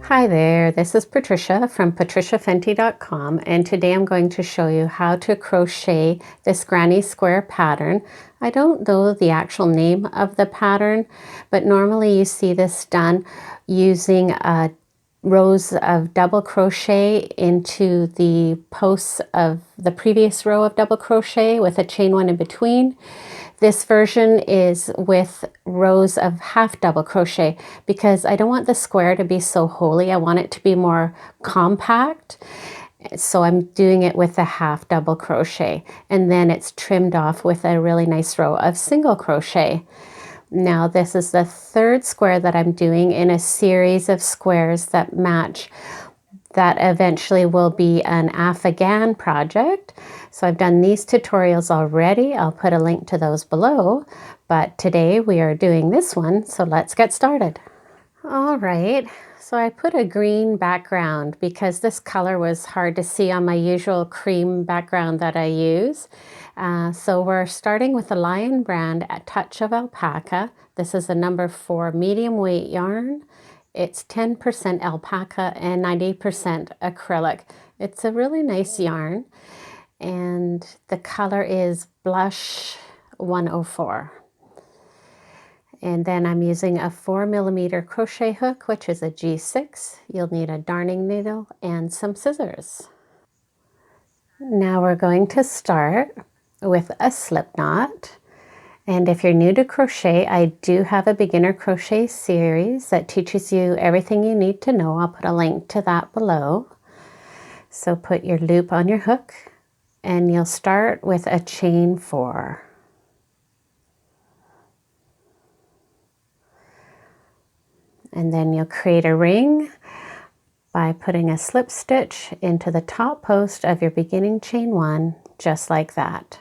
Hi there, this is Patricia from patriciafenty.com, and today I'm going to show you how to crochet this granny square pattern. I don't know the actual name of the pattern, but normally you see this done using rows of double crochet into the posts of the previous row of double crochet with a chain one in between. This version is with rows of half double crochet because I don't want the square to be so holy. I want it to be more compact. So I'm doing it with a half double crochet, and then it's trimmed off with a really nice row of single crochet. Now this is the third square that I'm doing in a series of squares that match that eventually will be an Afghan project. So I've done these tutorials already. I'll put a link to those below, but today we are doing this one, so let's get started. All right, so I put a green background because this color was hard to see on my usual cream background that I use. So we're starting with the Lion brand A Touch of Alpaca. This is a number 4 medium weight yarn. It's 10% alpaca and 90% acrylic. It's a really nice yarn, and the color is Blush 104. And then I'm using a 4mm crochet hook, which is a G6. You'll need a darning needle and some scissors. Now we're going to start with a slip knot. And if you're new to crochet, I do have a beginner crochet series that teaches you everything you need to know. I'll put a link to that below. So put your loop on your hook and you'll start with a chain 4. And then you'll create a ring by putting a slip stitch into the top post of your beginning chain 1, just like that.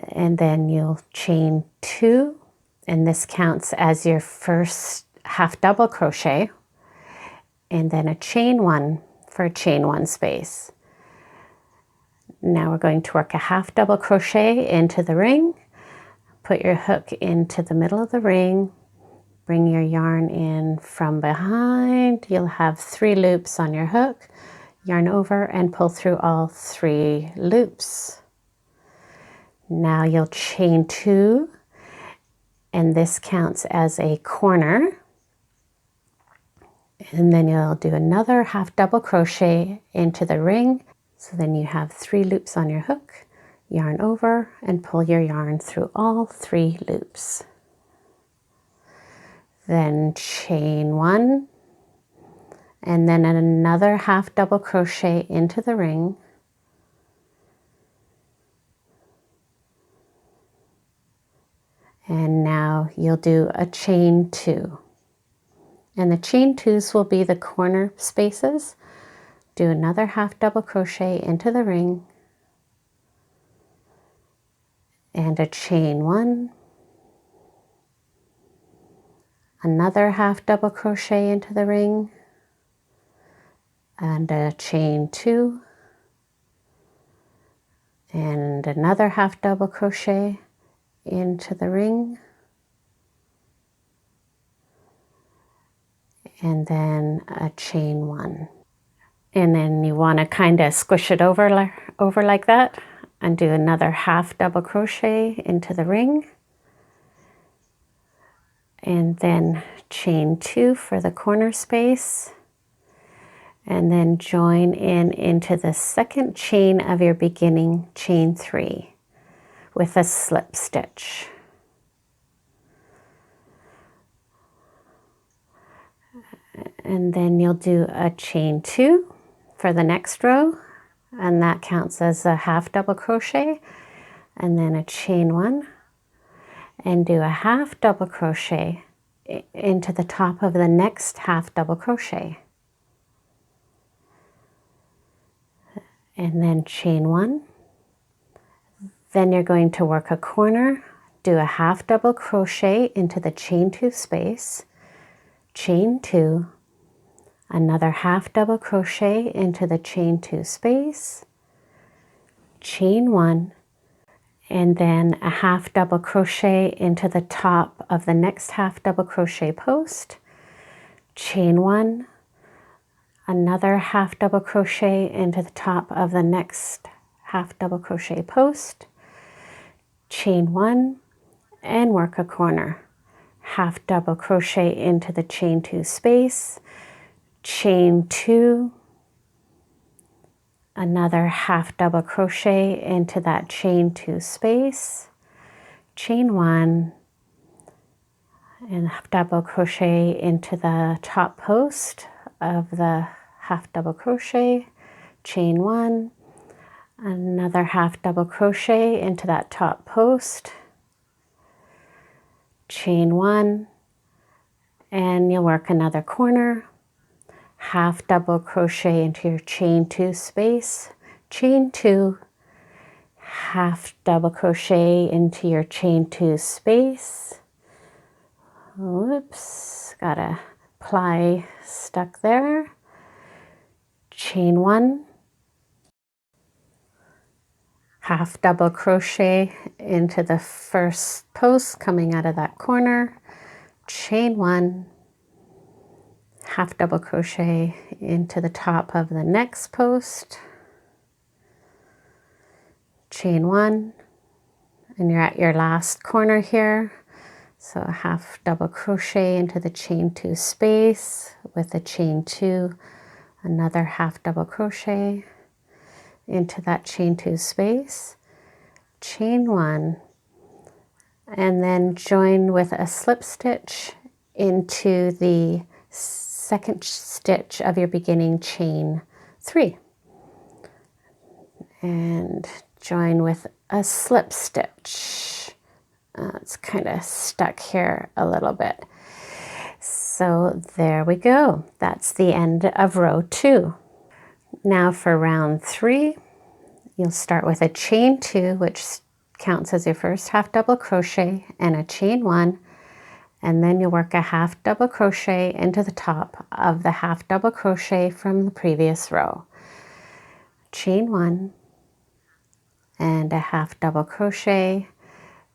And then you'll chain 2, and this counts as your first half double crochet, and then a chain 1 for a chain 1 space. Now we're going to work a half double crochet into the ring, put your hook into the middle of the ring, bring your yarn in from behind. You'll have 3 loops on your hook, yarn over and pull through all 3 loops. Now you'll chain 2, and this counts as a corner. And then you'll do another half double crochet into the ring. So then you have 3 loops on your hook, yarn over and pull your yarn through all 3 loops. Then chain 1, and then another half double crochet into the ring. And now you'll do a chain 2. And the chain 2s will be the corner spaces. Do another half double crochet into the ring. And a chain 1. Another half double crochet into the ring. And a chain 2. And another half double crochet into the ring, and then a chain 1. And then you want to kind of squish it over like that and do another half double crochet into the ring, and then chain 2 for the corner space, and then join in into the second chain of your beginning chain 3 with a slip stitch. And then you'll do a chain 2 for the next row, and that counts as a half double crochet, and then a chain 1, and do a half double crochet into the top of the next half double crochet, and then chain 1. Then you're going to work a corner, do a half double crochet into the chain 2 space, chain 2, another half double crochet into the chain 2 space, chain 1, and then a half double crochet into the top of the next half double crochet post, chain one, another half double crochet into the top of the next half double crochet post, chain one, and work a corner. Half double crochet into the chain two space, chain two, another half double crochet into that chain two space, chain one, and half double crochet into the top post of the half double crochet, chain one, another half double crochet into that top post, chain one, and you'll work another corner, half double crochet into your chain two space, chain two, half double crochet into your chain two space. Whoops, got a ply stuck there. Chain one, half double crochet into the first post coming out of that corner, chain one, half double crochet into the top of the next post, chain one, and you're at your last corner here. So a half double crochet into the chain two space with a chain two, another half double crochet into that chain two space, chain one, and then join with a slip stitch into the second stitch of your beginning chain three, and join with a slip stitch. It's kind of stuck here a little bit. So there we go. That's the end of row two. Now for round three, you'll start with a chain two, which counts as your first half double crochet, and a chain one, and then you'll work a half double crochet into the top of the half double crochet from the previous row. Chain one, and a half double crochet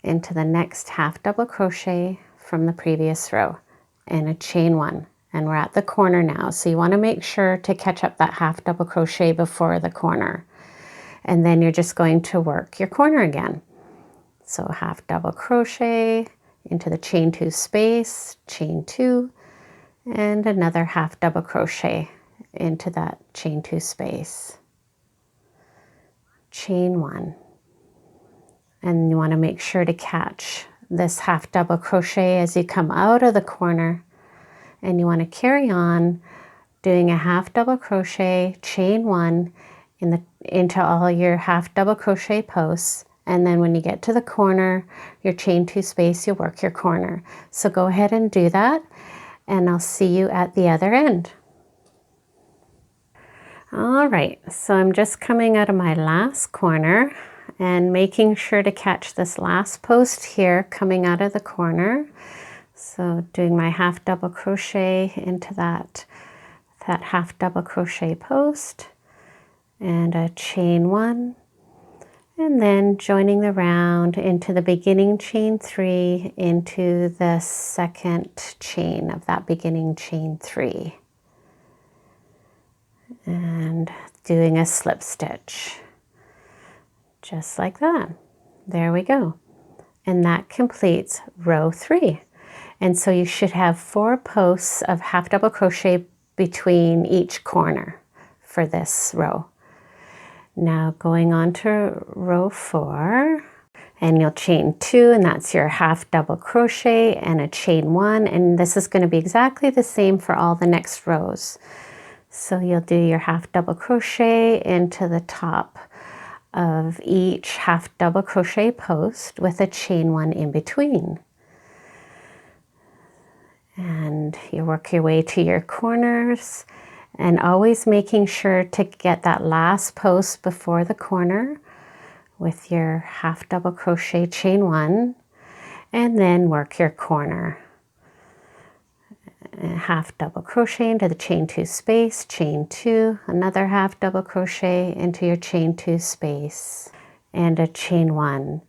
into the next half double crochet from the previous row, and a chain one, and we're at the corner now, so you want to make sure to catch up that half double crochet before the corner, and then you're just going to work your corner again. So half double crochet into the chain two space, chain two, and another half double crochet into that chain two space, chain one. And you want to make sure to catch this half double crochet as you come out of the corner, and you want to carry on doing a half double crochet, chain one into all your half double crochet posts, and then when you get to the corner, your chain two space, you'll work your corner. So go ahead and do that, and I'll see you at the other end. All right, so I'm just coming out of my last corner and making sure to catch this last post here coming out of the corner. So doing my half double crochet into that half double crochet post, and a chain one, and then joining the round into the beginning chain three into the second chain of that beginning chain three, and doing a slip stitch. Just like that. There we go. And that completes row three. And so you should have 4 posts of half double crochet between each corner for this row. Now going on to row 4, and you'll chain 2, and that's your half double crochet and a chain 1, and this is going to be exactly the same for all the next rows. So you'll do your half double crochet into the top of each half double crochet post with a chain 1 in between. And you work your way to your corners, and always making sure to get that last post before the corner with your half double crochet, chain 1, and then work your corner. Half double crochet into the chain 2 space, chain 2, another half double crochet into your chain 2 space, and a chain 1.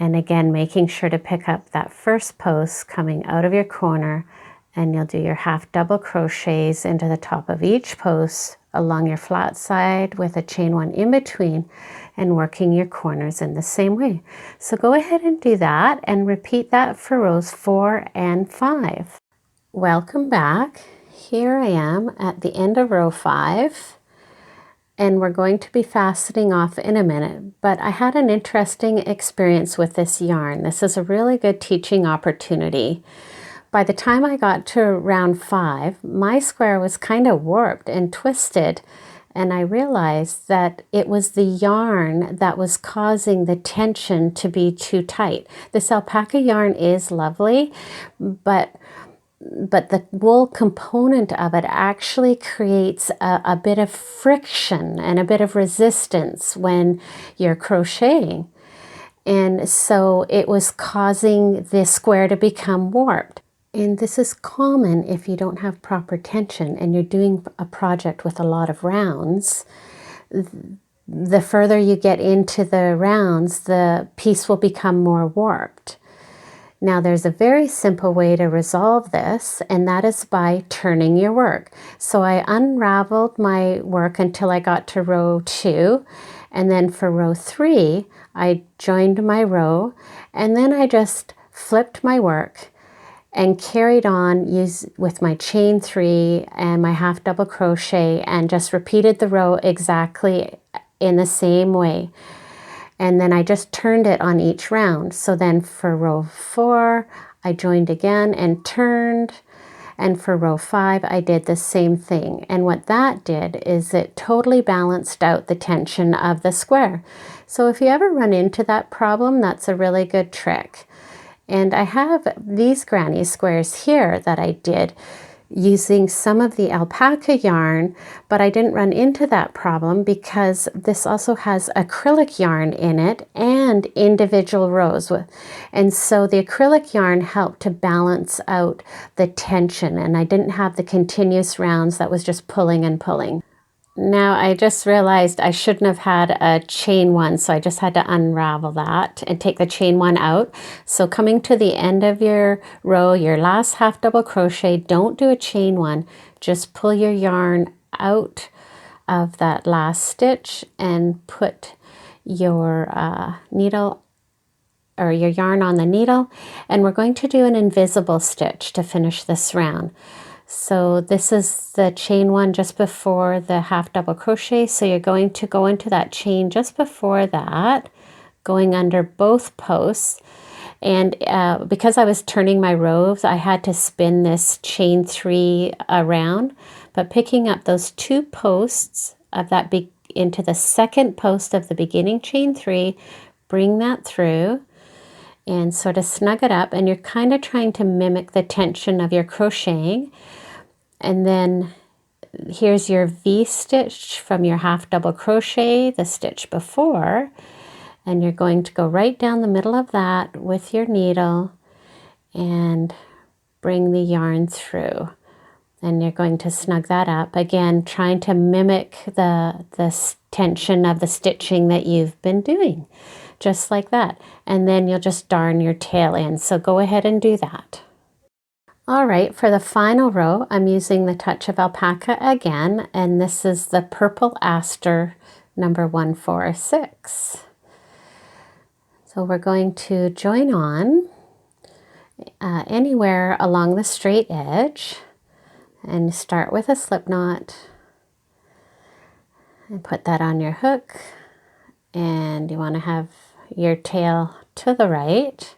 And again, making sure to pick up that first post coming out of your corner and you'll do your half double crochets into the top of each post along your flat side with a chain one in between and working your corners in the same way. So go ahead and do that and repeat that for rows 4 and 5. Welcome back. Here I am at the end of row 5, and we're going to be fastening off in a minute, but I had an interesting experience with this yarn. This is a really good teaching opportunity. By the time I got to round 5, my square was kind of warped and twisted, and I realized that it was the yarn that was causing the tension to be too tight. This alpaca yarn is lovely, but the wool component of it actually creates a bit of friction and a bit of resistance when you're crocheting. And so it was causing the square to become warped. And this is common if you don't have proper tension and you're doing a project with a lot of rounds. The further you get into the rounds, the piece will become more warped. Now there's a very simple way to resolve this, and that is by turning your work. So I unraveled my work until I got to row 2, and then for row 3 I joined my row, and then I just flipped my work and carried on with my chain 3 and my half double crochet and just repeated the row exactly in the same way. And then I just turned it on each round. So then for row 4, I joined again and turned. And for row 5, I did the same thing. And what that did is it totally balanced out the tension of the square. So if you ever run into that problem, that's a really good trick. And I have these granny squares here that I did using some of the alpaca yarn, but I didn't run into that problem because this also has acrylic yarn in it and individual rows. And so the acrylic yarn helped to balance out the tension, and I didn't have the continuous rounds that was just pulling and pulling. Now I just realized I shouldn't have had a chain 1, so I just had to unravel that and take the chain 1 out. So coming to the end of your row, your last half double crochet, don't do a chain 1, just pull your yarn out of that last stitch and put your needle or your yarn on the needle, and we're going to do an invisible stitch to finish this round. So this is the chain 1 just before the half double crochet, so you're going to go into that chain just before that, going under both posts. And because I was turning my rows, I had to spin this chain 3 around, but picking up those 2 posts of that into the second post of the beginning chain 3, bring that through and sort of snug it up, and you're kind of trying to mimic the tension of your crocheting. And then here's your V stitch from your half double crochet, the stitch before, and you're going to go right down the middle of that with your needle and bring the yarn through. And you're going to snug that up, again trying to mimic the tension of the stitching that you've been doing, just like that. And then you'll just darn your tail in, so go ahead and do that. All right, for the final row, I'm using the touch of alpaca again, and this is the purple Aster number 146. So we're going to join on anywhere along the straight edge, and start with a slip knot and put that on your hook, and you want to have your tail to the right,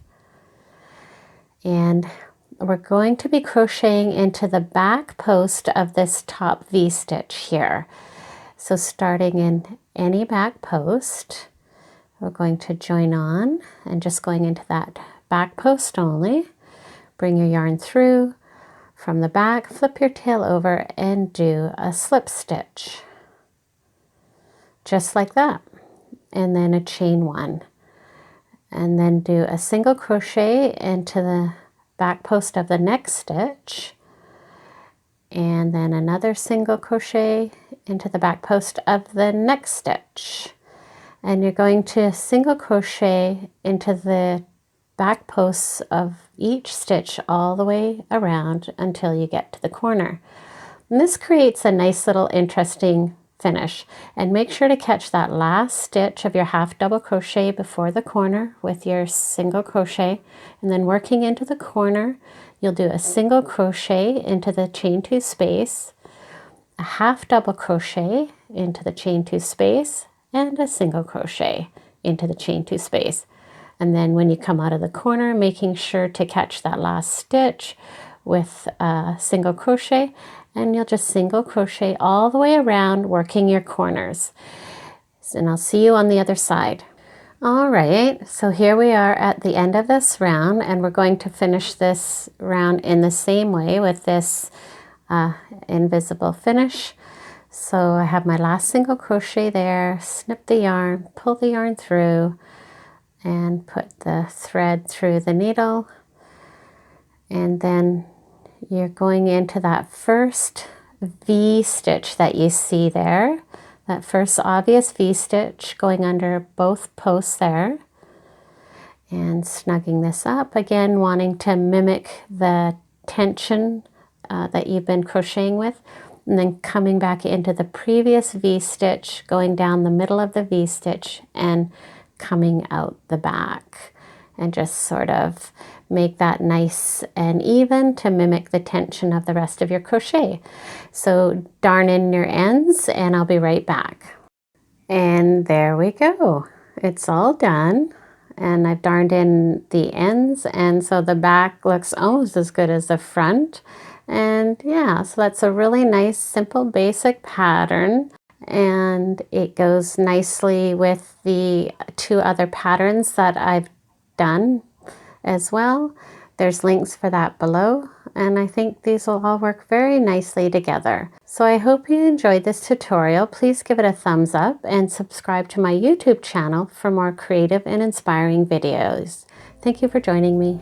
and we're going to be crocheting into the back post of this top V stitch here. So starting in any back post, we're going to join on and just going into that back post only. Bring your yarn through from the back, flip your tail over and do a slip stitch. Just like that. And then a chain 1. And then do a single crochet into the back post of the next stitch, and then another single crochet into the back post of the next stitch, and you're going to single crochet into the back posts of each stitch all the way around until you get to the corner. And this creates a nice little interesting finish. And make sure to catch that last stitch of your half double crochet before the corner with your single crochet, and then working into the corner you'll do a single crochet into the chain 2 space, a half double crochet into the chain 2 space, and a single crochet into the chain 2 space. And then when you come out of the corner, making sure to catch that last stitch with a single crochet, and you'll just single crochet all the way around, working your corners. And I'll see you on the other side. All right, so here we are at the end of this round, and we're going to finish this round in the same way with this invisible finish. So I have my last single crochet there, snip the yarn, pull the yarn through, and put the thread through the needle, and then you're going into that first V stitch that you see there, that first obvious V stitch going under both posts there, and snugging this up again, wanting to mimic the tension that you've been crocheting with, and then coming back into the previous V stitch, going down the middle of the V stitch and coming out the back, and just sort of make that nice and even to mimic the tension of the rest of your crochet. So darn in your ends and I'll be right back. And there we go. It's all done, and I've darned in the ends, and so the back looks almost as good as the front. And yeah, so that's a really nice, simple, basic pattern. And it goes nicely with the 2 other patterns that I've done as well. There's links for that below, and I think these will all work very nicely together. So I hope you enjoyed this tutorial. Please give it a thumbs up and subscribe to my YouTube channel for more creative and inspiring videos. Thank you for joining me.